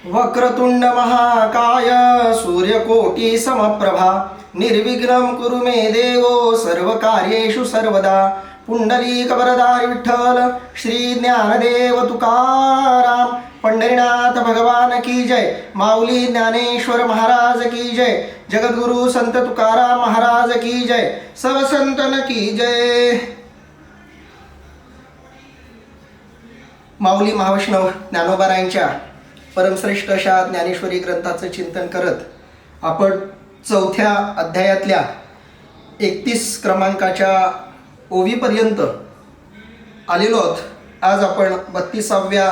वक्रतुंड महाकाय सूर्यकोटि समप्रभा निर्विघ्नं कुरु मे देवो सर्वकार्येषु सर्वदा। पुंडलीकवरदारी विठ्ठल श्री ज्ञानदेव तुकाराम। पंढरीनाथ भगवान की जय। माऊली ज्ञानेश्वर महाराज की जय। जगद्गुरु संत तुकाराम महाराज की जय। सब संतन की जय। माऊली महावैष्णव ज्ञानोबारायांच्या परमश्रेष्ठ अशा ज्ञानेश्वरी ग्रंथाचं चिंतन करत आपण चौथ्या अध्यायातल्या 31 क्रमांकाच्या ओवीपर्यंत आलेलो आहोत. आज आपण 32व्या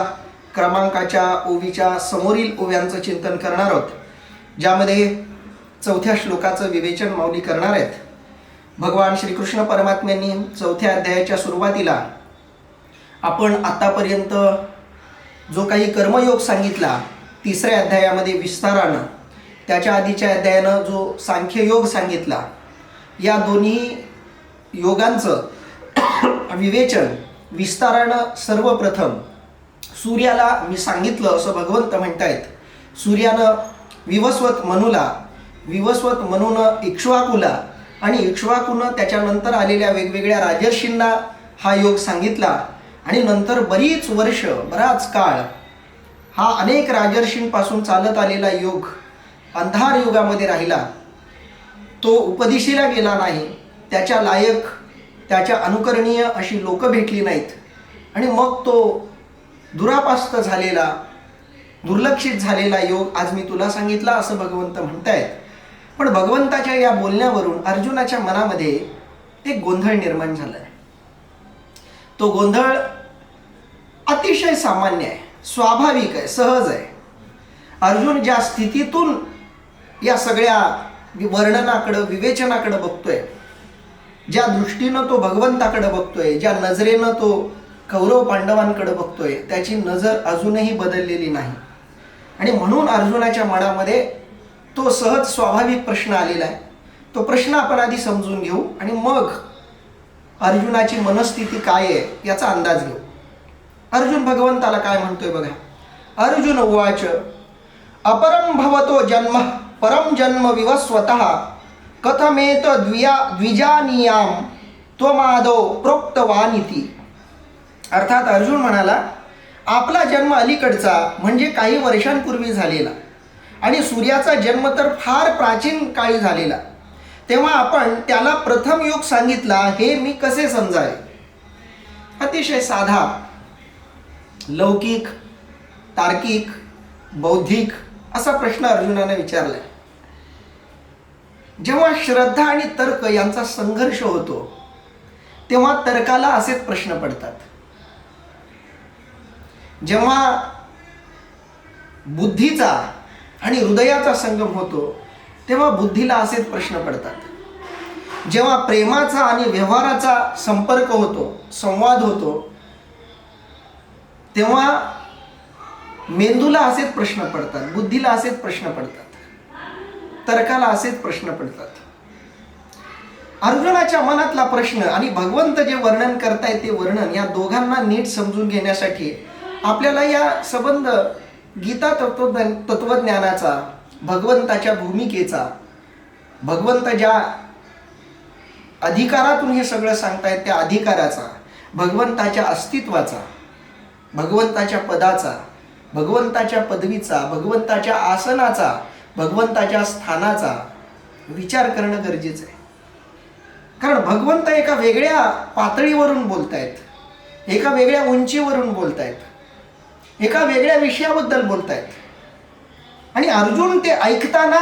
क्रमांकाच्या ओवीच्या समोरील ओव्यांचं चिंतन करणार आहोत, ज्यामध्ये चौथ्या श्लोकाचं विवेचन माऊली करणार आहेत. भगवान श्रीकृष्ण परमात्म्यांनी चौथ्या अध्यायाच्या सुरुवातीला आपण आतापर्यंत जो काही कर्मयोग सांगितला, तिसऱ्या अध्यायामध्ये विस्तारानं, त्याच्या आधीच्या अध्यायानं जो सांख्ययोग सांगितला, या दोन्ही योगांचं विवेचन विस्तारानं सर्वप्रथम सूर्याला मी सांगितलं असं भगवंत म्हणतायत. सूर्यानं विवस्वत मनूला, विवस्वत मनूनं इक्ष्वाकुला आणि इक्ष्वाकूनं त्याच्यानंतर आलेल्या वेगवेगळ्या राजर्षींना हा योग सांगितला. आणि नंतर बरीच वर्ष, बराच काळ हा अनेक राजर्षींपासून चालत आलेला योग अंधार युगामध्ये राहिला. तो उपदिशीला गेला नाही. त्याच्या लायक, त्याच्या अनुकरणीय अशी लोक भेटली नाहीत. आणि मग तो दुरापास्त झालेला, दुर्लक्षित झालेला योग आज मी तुला सांगितला असं भगवंत म्हणतायत. पण भगवंताच्या या बोलण्यावरून अर्जुनाच्या मनामध्ये एक गोंधळ निर्माण झालाय. तो गोंधळ अतिशय सामान्य आहे, स्वाभाविक आहे, सहज आहे. अर्जुन ज्या स्थितीतून या सगळ्या वर्णनाकडं, विवेचनाकडं बघतोय, ज्या दृष्टीनं तो भगवंताकडे बघतोय, ज्या नजरेनं तो कौरव पांडवांकडे बघतोय, त्याची नजर अजूनही बदललेली नाही. आणि म्हणून अर्जुनाच्या मनामध्ये तो सहज स्वाभाविक प्रश्न आलेला आहे. तो प्रश्न आपण आधी समजून घेऊ आणि मग अर्जुनाची मनस्थिती काय आहे याचा अंदाज घेऊ. अर्जुन भगवंताला काय म्हणतोय बघा. अर्जुन उवाच अपरम भवतो जन्म परम जन्म विवस्वतः कथमेत द्विजानीयाम त्वमादो प्रोक्तवानिती. अर्थात अर्जुन म्हणाला, आपला जन्म अलीकडचा म्हणजे काही वर्षांपूर्वी झालेला आणि सूर्याचा जन्म तर फार प्राचीन काळी झालेला. तेव्हा आपण त्याला प्रथम योग सांगितला, हे मी कसे समजावे. अतिशय साधा, लौकिक, तार्किक, बौद्धिक असा प्रश्न अर्जुनाने विचारलाय. जेव्हा श्रद्धा आणि तर्क यांचा संघर्ष होतो तेव्हा तर्काला असेच प्रश्न पडतात. जेव्हा बुद्धीचा आणि हृदयाचा संगम होतो तेव्हा बुद्धीला असेच प्रश्न पडतात. जेव्हा प्रेमाचा आणि व्यवहाराचा संपर्क होतो, संवाद होतो, तेव्हा मेंदूला असेच प्रश्न पडतात, बुद्धीला असेच प्रश्न पडतात, तर्काला असेच प्रश्न पडतात. अर्जुनाच्या मनातला प्रश्न आणि भगवंत जे वर्णन करताय ते वर्णन, या दोघांना नीट समजून घेण्यासाठी आपल्याला या संबंध गीता तत्वज्ञानाचा, भगवंताच्या भूमिकेचा, भगवंत ज्या अधिकारातून हे सगळं सांगतायत त्या अधिकाराचा, भगवंताच्या अस्तित्वाचा, भगवंताच्या पदाचा, भगवंताच्या पदवीचा, भगवंताच्या आसनाचा, भगवंताच्या स्थानाचा विचार करणं गरजेचं आहे. कारण भगवंत एका वेगळ्या पातळीवरून बोलतायत, एका वेगळ्या उंचीवरून बोलतायत, एका वेगळ्या विषयाबद्दल बोलतायत. आणि अर्जुन ते ऐकताना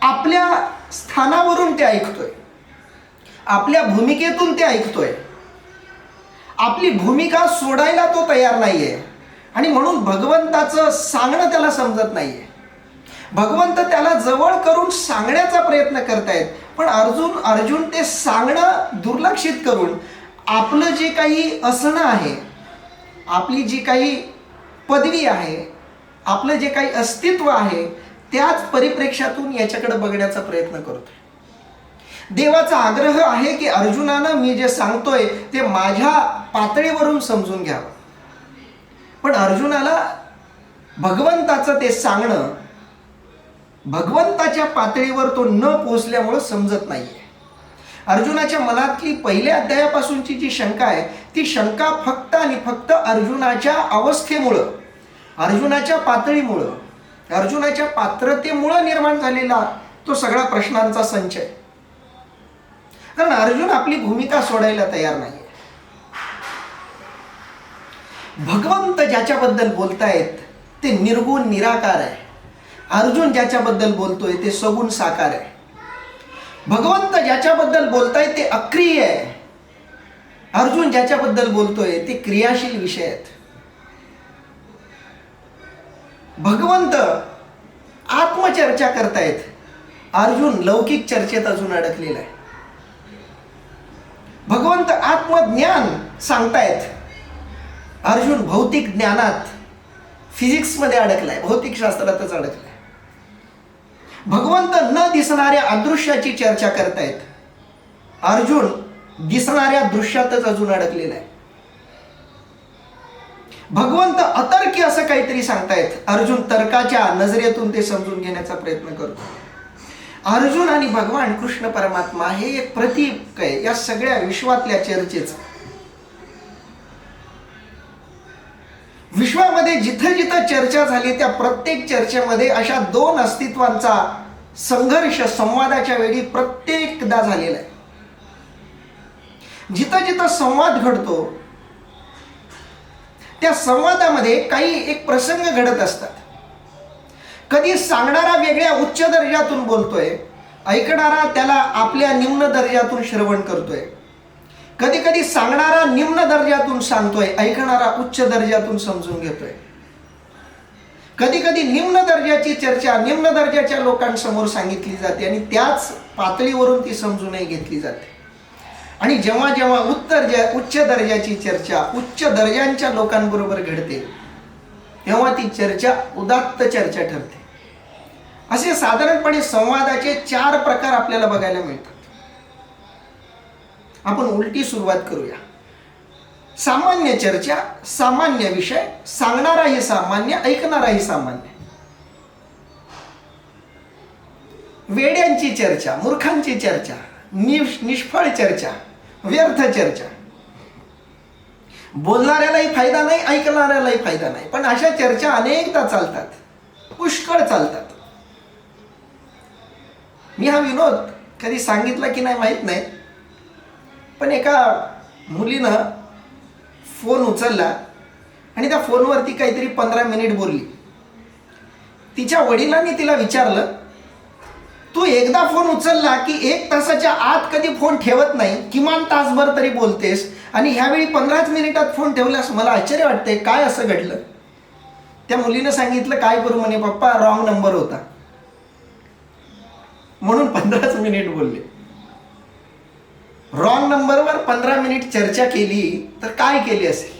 आपल्या स्थानावरून ते ऐकतोय, आपल्या भूमिकेतून ते ऐकतोय. आपली भूमिका सोडायला तो तयार नाहीये आणि म्हणून भगवंताचं सांगणं त्याला समजत नाहीये. भगवंत त्याला जवळ करून सांगण्याचा प्रयत्न करतायत, पण अर्जुन ते सांगणं दुर्लक्षित करून आपलं जे काही असणं आहे, आपली जी काही पदवी आहे, आपलं जे काही अस्तित्व आहे, त्याच परिप्रेक्ष्यातून याच्याकडे बघण्याचा प्रयत्न करतोय. देवाचा आग्रह आहे की अर्जुनानं मी जे सांगतोय ते माझ्या पातळीवरून समजून घ्यावं. पण अर्जुनाला भगवंताचं ते सांगणं भगवंताच्या पातळीवर तो न पोहोचल्यामुळं समजत नाहीये. अर्जुनाच्या मनातली पहिल्या अध्यायापासूनची जी शंका आहे ती शंका फक्त आणि फक्त अर्जुनाच्या अवस्थेमुळं, अर्जुनाच्या पातळीमुळं, अर्जुनाच्या पात्रतेमुळं निर्माण झालेला तो सगळा प्रश्नांचा संच आहे. कारण अर्जुन आपली भूमिका सोडायला तयार नाहीये. भगवंत ज्याच्याबद्दल बोलतायत ते निर्गुण निराकार आहे. अर्जुन ज्याच्याबद्दल बोलतोय ते सगुण साकार आहे. भगवंत ज्याच्याबद्दल बोलतायत ते अक्रिय आहे. अर्जुन ज्याच्याबद्दल बोलतोय ते क्रियाशील विषय आहेत. भगवंत आत्मचर्चा करतायत, अर्जुन लौकिक चर्चेत अजून अडकलेला आहे. भगवंत आत्मज्ञान सांगतायत, अर्जुन भौतिक ज्ञानात फिजिक्समध्ये अडकलाय, भौतिक शास्त्रातच अडकलाय. भगवंत न दिसणाऱ्या अदृश्याची चर्चा करतायत, अर्जुन दिसणाऱ्या दृश्यातच अजून अडकलेला आहे. भगवंत अतर्क्य असं काहीतरी सांगतायत, अर्जुन तर्काच्या नजरेतून ते समजून घेण्याचा प्रयत्न करतो. अर्जुन आणि भगवान कृष्ण परमात्मा हे एक प्रतीक आहे या सगळ्या विश्वातल्या चर्चेचं. विश्वामध्ये जिथं जिथं चर्चा झाली त्या प्रत्येक चर्चेमध्ये अशा दोन अस्तित्वांचा संघर्ष संवादाच्या वेळी प्रत्येकदा झालेला आहे. जिथं जिथं संवाद घडतो त्या संवादामध्ये काही एक प्रसंग घडत असतात. कधी सांगणारा वेगळ्या उच्च दर्जातून बोलतोय, ऐकणारा त्याला आपल्या निम्न दर्जातून श्रवण करतोय. कधी कधी सांगणारा निम्न दर्जातून सांगतोय, ऐकणारा उच्च दर्जातून समजून घेतोय. कधी कधी निम्न दर्जाची चर्चा निम्न दर्जाच्या लोकांसमोर सांगितली जाते आणि त्याच पातळीवरून ती समजूनही घेतली जाते. आणि जेव्हा जेव्हा उच्च दर्जाची चर्चा उच्च दर्जांच्या लोकांबरोबर घडते तेव्हा ती चर्चा उदात्त चर्चा ठरते. असे साधारणपणे संवादाचे 4 प्रकार आपल्याला बघायला मिळतात. आपण उलटी सुरुवात करूया. सामान्य चर्चा, सामान्य विषय, सांगणाराही सामान्य, ऐकणाराही सामान्य. वेड्यांची चर्चा, मूर्खांची चर्चा, निष्फळ चर्चा, व्यर्थ चर्चा. बोलणाऱ्यालाही फायदा नाही, ऐकणाऱ्यालाही फायदा नाही. पण अशा चर्चा अनेकदा चालतात, पुष्कळ चालतात. मी हा विनोद कधी सांगितला की नाही माहीत नाही, पण एका मुलीनं फोन उचलला आणि त्या फोनवरती काहीतरी 15 मिनिट बोलली. तिच्या वडिलांनी तिला विचारलं, तू एकदा फोन उचलला की 1 तासाच्या आत कधी फोन ठेवत नाही, किमान तासभर तरी बोलतेस, आणि ह्यावेळी 15 मिनिटात फोन ठेवलास, मला आश्चर्य वाटते, काय असं घडलं? त्या मुलीनं सांगितलं, काय करू म्हणे पप्पा, रॉंग नंबर होता म्हणून 15 मिनिट बोलले. रॉंग नंबरवर 15 मिनिट चर्चा केली तर काय केली असेल?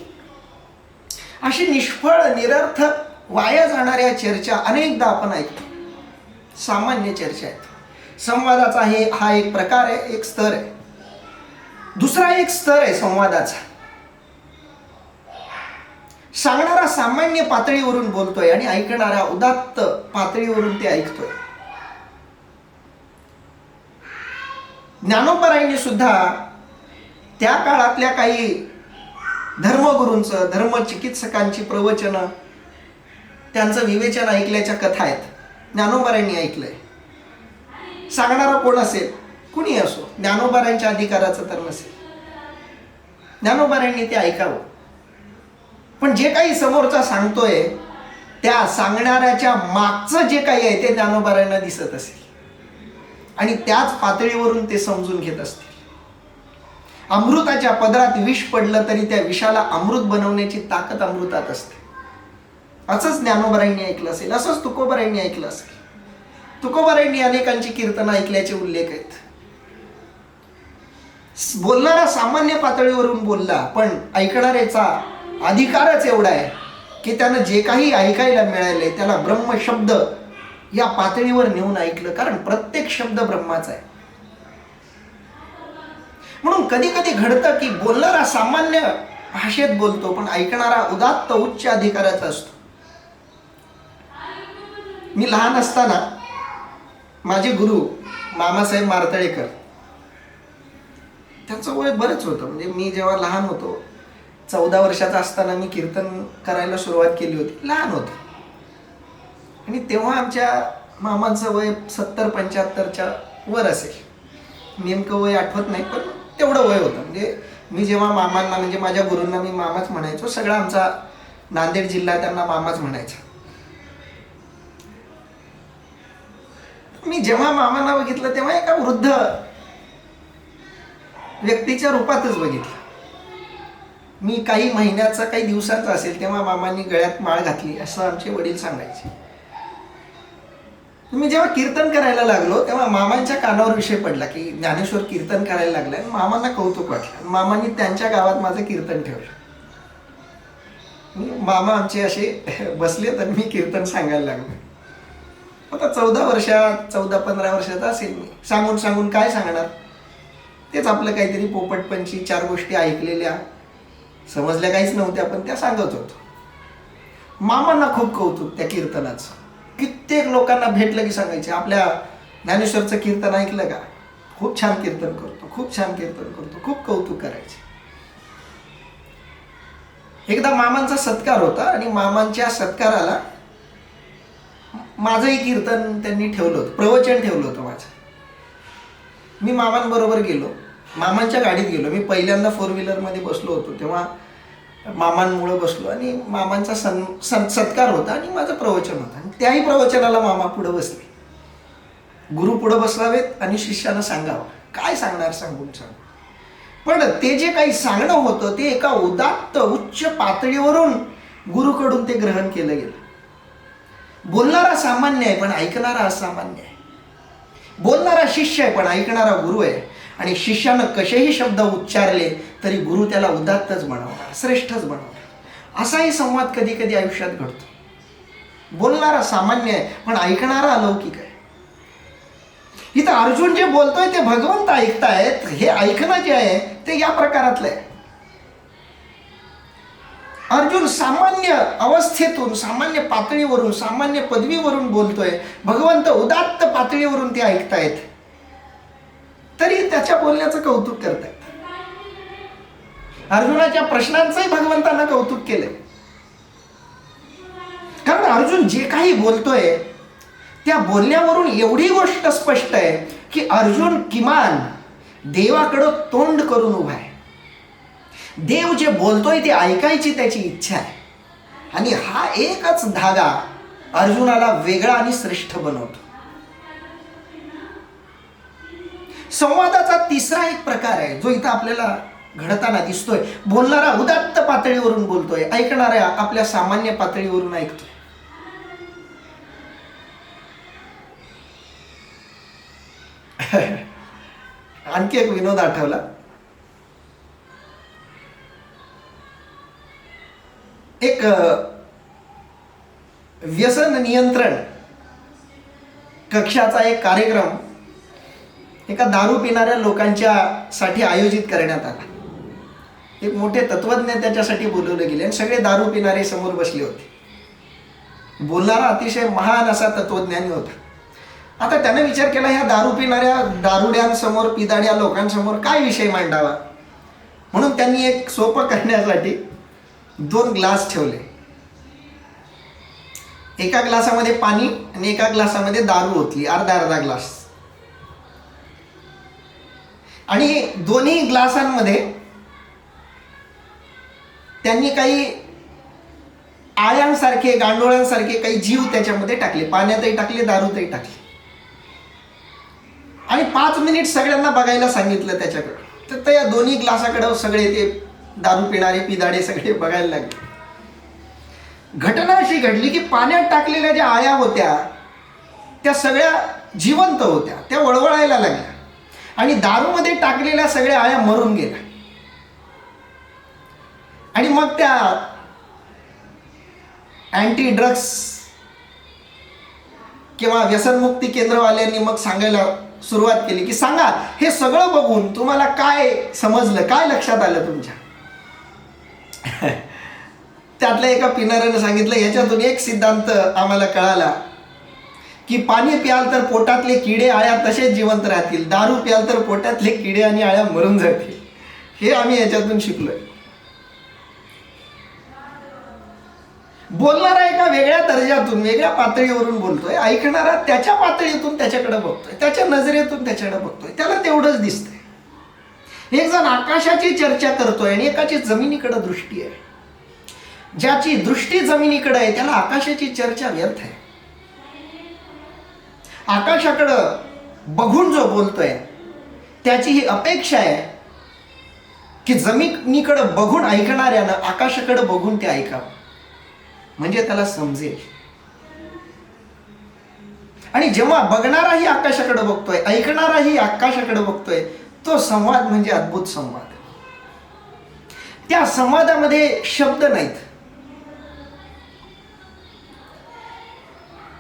अशी निष्फळ निरर्थक वाया जाणाऱ्या चर्चा अनेकदा आपण ऐकतो. सामान्य चर्चा आहेत. संवादाचा हा एक प्रकार आहे, एक स्तर आहे. दुसरा एक स्तर आहे संवादाचा. सांगणारा सामान्य पातळीवरून बोलतोय आणि ऐकणारा उदात्त पातळीवरून ते ऐकतोय. ज्ञानोबरायांनी सुद्धा त्या काळातल्या काही धर्मगुरूंचं, धर्मचिकित्सकांची प्रवचनं, त्यांचं विवेचन ऐकल्याच्या कथा आहेत. ज्ञानोबरायांनी ऐकलंय. सांगणारा कोण असेल, कुणी असो, ज्ञानोबरायांच्या अधिकाराचं तर नसेल. ज्ञानोबरायांनी ते ऐकावं. पण जे काही समोरचा सांगतोय त्या सांगणाऱ्याच्या मागचं जे काही आहे ते ज्ञानोबरायांना दिसत असेल आणि त्याच पातळीवरून ते समजून घेत असतील. अमृताच्या पदरात विष पडलं तरी त्या विषाला अमृत बनवण्याची ताकद अमृतात असते. असंच ज्ञानोबरायांनी ऐकलं असेल, असंच तुकोबरायांनी ऐकलं असेल. तुकोबरायांनी अनेकांची कीर्तनं ऐकल्याचे उल्लेख आहेत. बोलणारा सामान्य पातळीवरून बोलला, पण ऐकणाऱ्याचा अधिकारच एवढा आहे की त्यानं जे काही ऐकायला मिळाले त्याला ब्रह्मशब्द या पातळीवर नेऊन ऐकलं, कारण प्रत्येक शब्द ब्रह्माचा आहे. म्हणून कधी कधी घडतं की बोलणारा सामान्य भाषेत बोलतो पण ऐकणारा उदात्त उच्च अधिकाराचा असतो. मी लहान असताना माझे गुरु मामासाहेब मारतळेकर, त्यांचं वय बरंच होतं. म्हणजे मी जेव्हा लहान होतो, 14 वर्षाचा असताना मी कीर्तन करायला सुरुवात केली होती. लहान होतो आणि तेव्हा आमच्या मामांचं वय 70-75च्या वर असेल. नेमकं वय आठवत नाही, पण तेवढं वय होतं. म्हणजे मी जेव्हा मामांना, म्हणजे माझ्या गुरूंना मी मामाच म्हणायचो. सगळा आमचा नांदेड जिल्हा त्यांना मामाच म्हणायचा. मी जेव्हा मामांना बघितलं तेव्हा एका वृद्ध व्यक्तीच्या रूपातच बघितलं. मी काही महिन्याचा, काही दिवसाचा असेल तेव्हा मामांनी गळ्यात माळ घातली असं आमचे वडील सांगायचे. मी जेव्हा कीर्तन करायला लागलो तेव्हा मामांच्या कानावर विषय पडला की ज्ञानेश्वर कीर्तन करायला लागलाय. मामांना कौतुक वाटलं. मामांनी त्यांच्या गावात माझं कीर्तन ठेवलं. मामा आमचे असे बसले तर मी कीर्तन सांगायला लागलो. आता 14-15 वर्षाचा असेल. मी सांगून सांगून काय सांगणार, तेच आपलं काहीतरी पोपटपंची 4 गोष्टी ऐकलेल्या, समजल्या काहीच नव्हत्या, पण त्या सांगत होतो. मामांना खूप कौतुक त्या कीर्तनाचं. कित्येक लोकांना भेटलं की सांगायचे, आपल्या ज्ञानेश्वरचं कीर्तन ऐकलं का, खूप छान कीर्तन करतो, खूप छान कीर्तन करतो, खूप कौतुक करायचे. एकदा मामांचा सत्कार होता आणि मामांच्या सत्काराला माझंही कीर्तन त्यांनी ठेवलं होतं, प्रवचन ठेवलं होतं माझं. मी मामांबरोबर गेलो, मामांच्या गाडीत गेलो. मी पहिल्यांदा 4 व्हीलरमध्ये बसलो होतो, तेव्हा मामांमुळे बसलो आणि मामांचा सत्कार होता आणि माझं प्रवचन होतं. आणि त्याही प्रवचनाला मामा पुढं बसले. गुरु पुढं बसवावेत आणि शिष्यानं सांगावं. काय सांगणार, सांगून सांगू. पण ते जे काही सांगणं होतं ते एका उदात्त उच्च पातळीवरून गुरुकडून ते ग्रहण केलं गेलं. बोलणारा सामान्य आहे पण ऐकणारा असामान्य आहे. बोलणारा शिष्य आहे पण ऐकणारा गुरु आहे. आणि शिष्यानं कसेही शब्द उच्चारले तरी गुरु त्याला उदात्तच बनवणार, श्रेष्ठच बनवणार. असाही संवाद कधी कधी आयुष्यात घडतो. बोलणारा सामान्य आहे पण ऐकणारा अलौकिक आहे. इथं अर्जुन जे बोलतोय ते भगवंत ऐकतायत. हे ऐकणं जे आहे ते या प्रकारातलं आहे. अर्जुन सामान्य अवस्थेतून, सामान्य पातळीवरून, सामान्य पदवीवरून बोलतोय. भगवंत उदात्त पातळीवरून ते ऐकतायत, तरी त्याच्या बोलण्याचं कौतुक करतायत. अर्जुनाच्या प्रश्नांचंही भगवंतांना कौतुक केलंय. कारण अर्जुन जे काही बोलतोय त्या बोलण्यावरून एवढी गोष्ट स्पष्ट आहे की अर्जुन किमान देवाकडं तोंड करून उभा आहे. देव जे बोलतोय ते ऐकायची त्याची इच्छा आहे. आणि हा एकच धागा अर्जुनाला वेगळा आणि श्रेष्ठ बनवतो. संवादाचा तिसरा एक प्रकार आहे जो इथं आपल्याला घडताना दिसतोय. बोलणारा उदात्त पातळीवरून बोलतोय, ऐकणाऱ्या आपल्या सामान्य पातळीवरून ऐकतोय. आणखी एक विनोद आठवला. एक व्यसन नियंत्रण कक्षाचा एक कार्यक्रम एका दारू पिणाऱ्या लोकांच्या साठी आयोजित करण्यात आला. एक मोठे तत्वज्ञ त्याच्यासाठी बोलवले गेले आणि सगळे दारू पिणारे समोर बसले होते. बोलणारा अतिशय महान असा तत्वज्ञानी होता. आता त्याने विचार केला, ह्या दारू पिणाऱ्या दारुड्यांसमोर, पिदाड्या लोकांसमोर काय विषय मांडावा. म्हणून त्यांनी एक सोपं करण्यासाठी 2 ग्लास ठेवले. एका ग्लासामध्ये पाणी आणि एका ग्लासामध्ये दारू ओतली, अर्धा ग्लास. आणि दोन्ही ग्लासांमध्ये त्यांनी काही आळ्यांसारखे, गांडोळ्यांसारखे काही जीव त्याच्यामध्ये टाकले. पाण्यातही टाकले, दारूतही टाकले. आणि 5 मिनिट सगळ्यांना बघायला सांगितलं त्याच्याकडे. तर त्या दोन्ही ग्लासाकडे सगळे ते दारू पिणारे, पिदाडे सगळे बघायला लागले. घटना अशी घडली की पाण्यात टाकलेल्या ज्या आळ्या होत्या त्या सगळ्या जिवंत होत्या, त्या वळवळायला लागल्या. आणि दारूमध्ये टाकलेल्या सगळ्या आळ्या मरून गेल्या. आणि मग त्या अँटी ड्रग्स किंवा व्यसनमुक्ती केंद्रवाल्यांनी मग सांगायला सुरुवात केली की सांगा, हे सगळं बघून तुम्हाला काय समजलं, काय लक्षात आलं तुमच्या. त्यातल्या एका पिणाऱ्यानं सांगितलं, याच्यातून एक सिद्धांत आम्हाला कळाला की पाणी प्याल तर पोटातले किडे आळ्या तसेच जिवंत राहतील, दारू प्याल तर पोटातले किडे आणि आळ्या मरून जातील. हे आम्ही याच्यातून शिकलोय. बोलणारा एका वेगळ्या दर्जातून वेगळ्या पातळीवरून बोलतोय, ऐकणारा त्याच्या पातळीतून त्याच्याकडे बघतोय, त्याच्या नजरेतून त्याच्याकडे बघतोय, त्याला तेवढंच दिसतंय. एक जण आकाशाची चर्चा करतोय आणि एकाची जमिनीकडे दृष्टी आहे. ज्याची दृष्टी जमिनीकडे आहे त्याला आकाशाची चर्चा व्यर्थ आहे. आकाशाकडं बघून जो बोलतोय त्याची ही अपेक्षा आहे की जमिनीकडे बघून ऐकणाऱ्यानं आकाशाकडे बघून ते ऐकावं, म्हणजे त्याला समजेल. आणि जेव्हा बघणाराही आकाशाकडे बघतोय, ऐकणाराही आकाशाकडे बघतोय, तो संवाद म्हणजे अद्भुत संवाद. त्या संवादामध्ये शब्द नाहीत.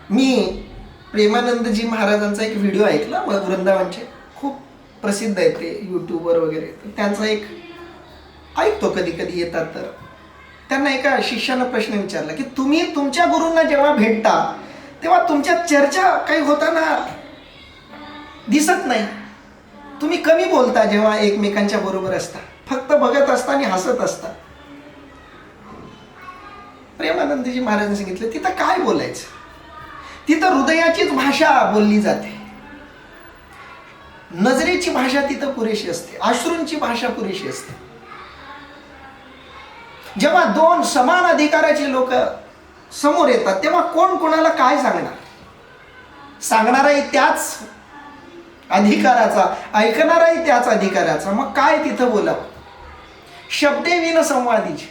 मी प्रेमानंदजी महाराजांचा एक व्हिडिओ ऐकला वृंदावनचे, खूप प्रसिद्ध आहे ते यूट्यूबवर वगैरे. तर त्यांचा एक ऐकतो कधी कधी येतात. तर त्यांना एका शिष्यानं प्रश्न विचारला की तुम्ही तुमच्या गुरूंना जेव्हा भेटता तेव्हा तुमच्या चर्चा काही होताना दिसत नाही. तुम्ही कमी बोलता जेव्हा एकमेकांच्या बरोबर असता, फक्त बघत असता आणि हसत असता. प्रेमानंदजी महाराजांनी सांगितलं तिथं काय बोलायचं, तिथं हृदयाचीच भाषा बोलली जाते. नजरेची भाषा तिथं पुरेशी असते, अश्रूंची भाषा पुरेशी असते. जेव्हा दोन समान अधिकाराचे लोक समोर येतात तेव्हा कोण कोणाला काय सांगणार? सांगणाराही त्याच अधिकाराचा, ऐकणाराही त्याच अधिकाराचा. मग काय तिथं बोलावं? शब्दे विन संवादीचे,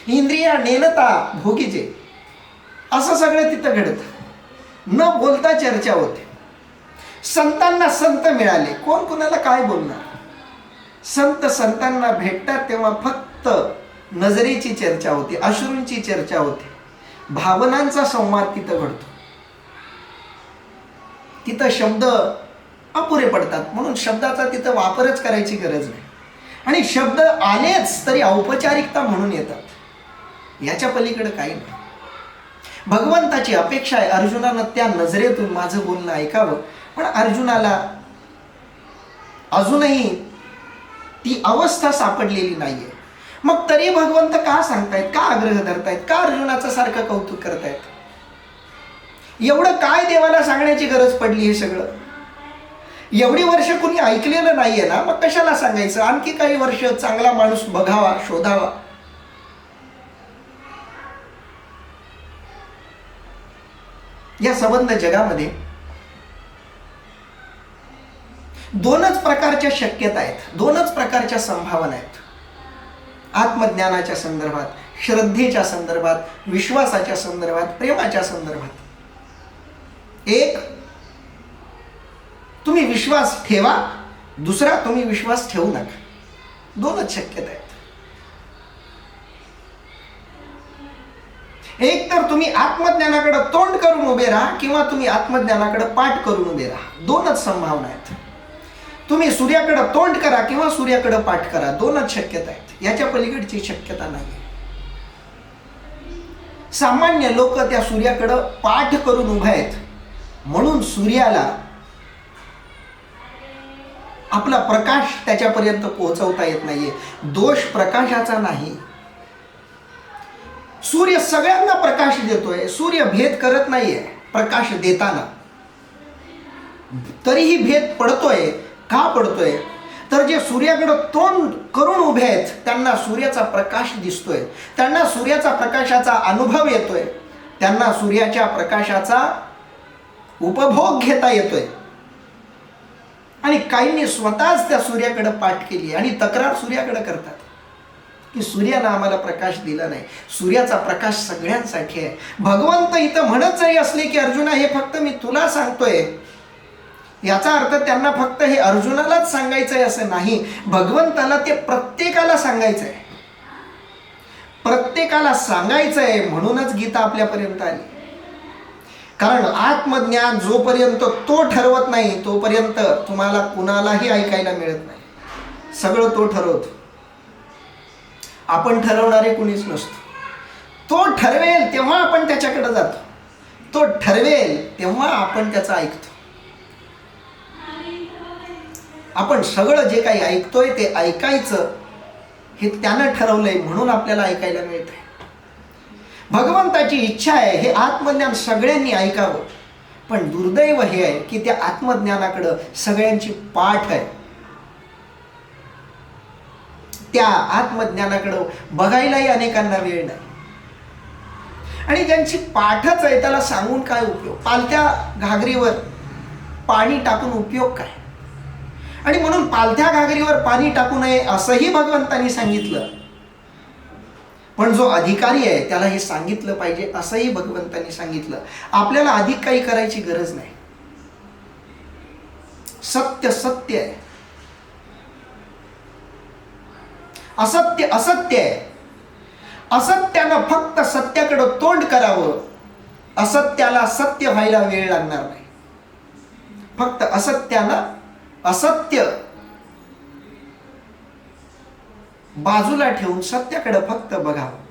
इंद्रिया नेनता भोगीचे, असं सगळं तिथं घडतं. न बोलता चर्चा होते. संतांना संत मिळाले, कोण कोणाला काय बोलणार? संत संतांना भेटतात तेव्हा फक्त नजरेची चर्चा होते, अश्रूंची चर्चा होते, भावनांचा संवाद तिथं घडतो. तिथं शब्द अपुरे पडतात, म्हणून शब्दाचा तिथं वापरच करायची गरज नाही. आणि शब्द आलेच तरी औपचारिकता म्हणून येतात, याच्या पलीकडे काही नाही. भगवंताची अपेक्षा आहे अर्जुनानं त्या नजरेतून माझं बोलणं ऐकावं. पण अर्जुनाला अजूनही ती अवस्था सापडलेली नाहीये. मग तरी भगवंत का सांगतायत, का आग्रह धरतायत, का अर्जुनाचं सारखं कौतुक करतायत? एवढं काय देवाला सांगण्याची गरज पडली? हे सगळं एवढी वर्ष कुणी ऐकलेलं नाहीये ना, मग कशाला सांगायचं? आणखी काही वर्ष चांगला माणूस बघावा, शोधावा. या संबंध जगामध्ये दोनच प्रकारच्या शक्यता आहेत, दोनच प्रकारच्या संभावना आहेत. आत्मज्ञानाच्या संदर्भात, श्रद्धेच्या संदर्भात, विश्वासाच्या संदर्भात, प्रेमाच्या संदर्भात. एक, तुम्ही विश्वास ठेवा. दुसरा, तुम्ही विश्वास ठेवू नका. दोनच शक्यता आहेत. एक तर तुम्ही आत्मज्ञानाकडे तोंड करून उभे राहा किंवा तुम्ही आत्मज्ञानाकडे पाठ करून उभे राहा. दोनच संभावना आहेत. तुम्ही सूर्याकडे तोंड करा किंवा सूर्याकडे पाठ करा. दोनच शक्यता आहेत, याच्या पलीकडची शक्यता नाही. सामान्य लोक त्या सूर्याकडे पाठ करून उभे आहेत, म्हणून सूर्याला आपला प्रकाश त्याच्यापर्यंत पोहोचवता येत नाहीये. दोष प्रकाशाचा नाही. सूर्य सगळ्यांना प्रकाश देतोय, सूर्य भेद करत नाहीये प्रकाश देताना. तरीही भेद पडतोय. का पडतोय? तर जे सूर्याकडे तोंड करून उभे आहेत त्यांना सूर्याचा प्रकाश दिसतोय, त्यांना सूर्याचा प्रकाशाचा अनुभव येतोय, त्यांना सूर्याच्या प्रकाशाचा उपभोग घेता येतोय. आणि काहींनी स्वतःच त्या सूर्याकडे पाठ केली आणि तक्रार सूर्याकडे करतात की सूर्यानं आम्हाला प्रकाश दिला नाही. सूर्याचा प्रकाश सगळ्यांसाठी आहे. भगवंत इथं म्हणत जरी असले की अर्जुना हे फक्त मी तुला सांगतोय, याचा अर्थ त्यांना फक्त हे अर्जुनालाच सांगायचंय असं नाही. भगवंताला ते प्रत्येकाला सांगायचंय, प्रत्येकाला सांगायचंय. म्हणूनच गीता आपल्यापर्यंत आली. कारण आत्मज्ञान जोपर्यंत तो ठरवत नाही तोपर्यंत तुम्हाला कुणालाही ऐकायला मिळत नाही. सगळं तो ठरवतो, आपण ठरवणारे कुणीच नसतो. तो ठरवेल तेव्हा आपण त्याच्याकडे जातो. तो ठरवेल तेव्हा आपण त्याचं ऐकतो. आपण सगळं जे काही ऐकतोय ते ऐकायचं हे त्यानं ठरवलंय म्हणून आपल्याला ऐकायला मिळतंय. भगवंताची इच्छा आहे हे आत्मज्ञान सगळ्यांनी ऐकावं, पण दुर्दैव हे आहे की त्या आत्मज्ञानाकडं सगळ्यांची पाठ आहे. त्या आत्मज्ञानाकडं बघायलाही अनेकांना वेळ नाही. आणि ज्यांची पाठच आहे त्याला सांगून काय उपयोग? पालत्या घागरीवर पाणी टाकून उपयोग काय? आणि म्हणून पालथ्या घागरीवर पाणी टाकू नये असंही भगवंतांनी सांगितलं, पण जो अधिकारी आहे त्याला हे सांगितलं पाहिजे असंही भगवंतांनी सांगितलं. आपल्याला अधिक काही करायची गरज नाही. सत्य सत्य आहे, असत्य असत्य आहे. असत्यानं फक्त सत्याकडं तोंड करावं, असत्याला सत्य व्हायला वेळ लागणार नाही. फक्त असत्यानं असत्य बाजूला ठेवून सत्याकडे फक्त बघावं.